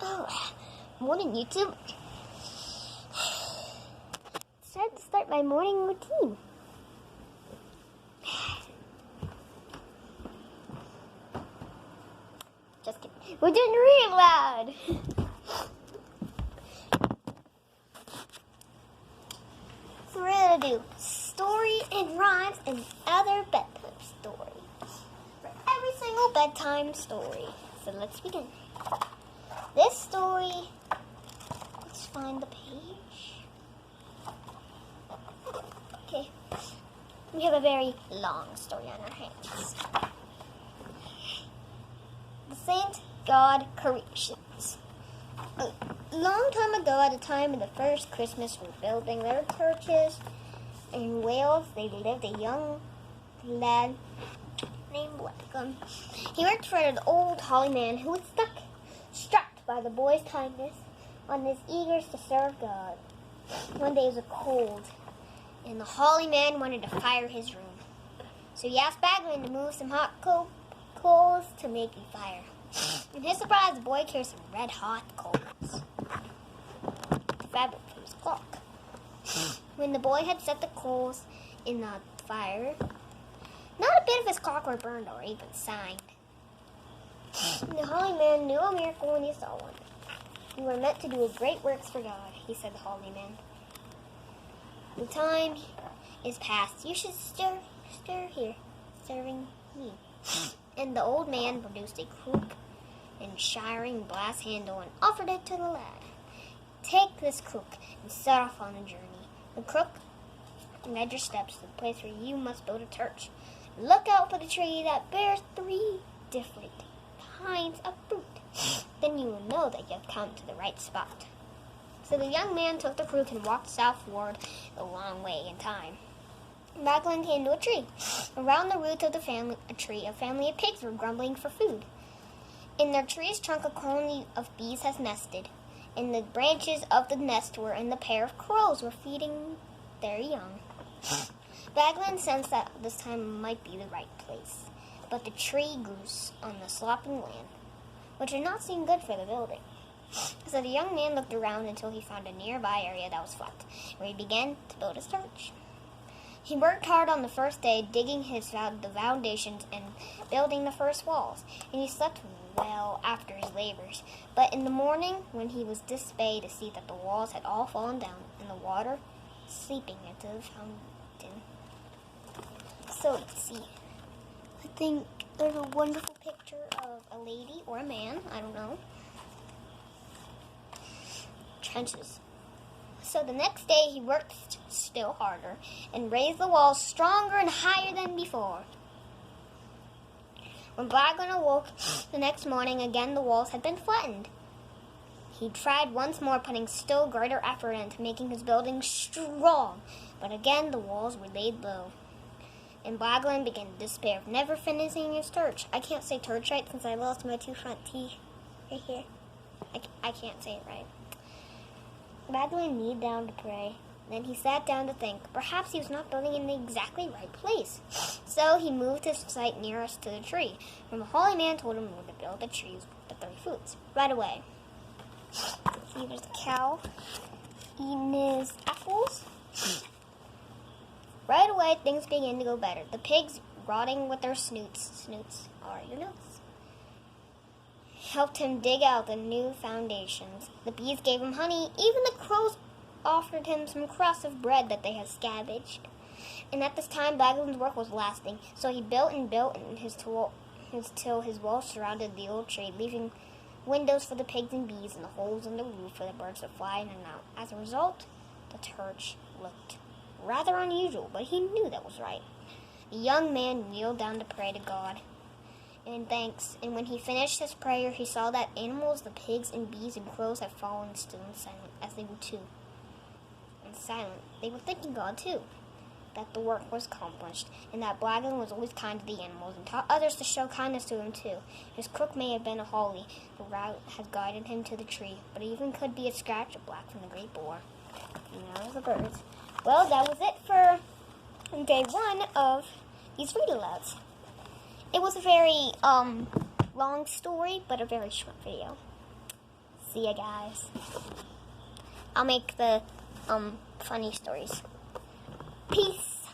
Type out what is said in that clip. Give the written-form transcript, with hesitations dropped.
Oh, morning, YouTube. It's time to start my morning routine. Just kidding. We're doing real loud. So we're going to do story and rhymes and other bedtime stories. For every single bedtime story. So let's begin. This story, let's find the page. Okay, we have a very long story on our hands. The Saint God Creations. A long time ago, at a time in the first Christmas were building their churches in Wales, they lived a young lad named Wickham. He worked for an old holly man who was struck by the boy's kindness and his eagerness to serve God. One day it was cold, and the holly man wanted to fire his room. So he asked Bagman to move some hot coals to make a fire. In his surprise, the boy carried some red-hot coals, the fabric for his cloak. When the boy had set the coals in the fire, not a bit of his clock were burned or even signed. The holy man knew a miracle when he saw one. You were meant to do great works for God, he said to the holy man. The time is past. You should stir here, serving me. And the old man produced a crook and shining brass handle and offered it to the lad. Take this crook and set off on a journey. The crook led your steps to the place where you must build a church. Look out for the tree that bears 3 different kinds of fruit. Then you will know that you have come to the right spot. So the young man took the crook and walked southward a long way in time. Bagman came to a tree. Around the roots of the family of pigs were grumbling for food. In their tree's trunk, a colony of bees has nested. In the branches of the nest were in the pair of crows were feeding their young. Bagman sensed that this time might be the right place. But the tree grew on the sloping land, which did not seem good for the building. So the young man looked around until he found a nearby area that was flat, where he began to build his church. He worked hard on the first day, digging the foundations and building the first walls, and he slept well after his labors. But in the morning, when he was dismayed to see that the walls had all fallen down and the water seeping into the fountain. So let's see. I think there's a wonderful picture of a lady or a man, I don't know. Trenches. So the next day he worked still harder and raised the walls stronger and higher than before. When Bagman awoke the next morning, again the walls had been flattened. He tried once more, putting still greater effort into making his building strong, but again the walls were laid low. And Bagman began to despair of never finishing his church. I can't say church right since I lost my 2 front teeth right here. I can't say it right. Bagman kneeled down to pray. Then he sat down to think. Perhaps he was not building in the exactly right place. So he moved his site nearest to the tree, when the holy man told him where to build the trees with the 3 fruits. Right away. See, there's a cow eating his apples. Right away, things began to go better. The pigs, rotting with their snoots are your nose, helped him dig out the new foundations. The bees gave him honey. Even the crows offered him some crusts of bread that they had scavenged. And at this time, Bagman's work was lasting. So he built till his walls surrounded the old tree, leaving windows for the pigs and bees and the holes in the roof for the birds to fly in and out. As a result, the church looked rather unusual, but he knew that was right. The young man kneeled down to pray to God in thanks, and when he finished his prayer, he saw that animals, the pigs and bees and crows, had fallen still and silent, as they were too. And silent, they were thanking God too, that the work was accomplished, and that Bagman was always kind to the animals and taught others to show kindness to him too. His crook may have been a holly, the route had guided him to the tree, but it even could be a scratch of black from the great boar. And now the birds. Well, that was it for day 1 of these read-alouds. It was a very long story, but a very short video. See ya, guys. I'll make the funny stories. Peace.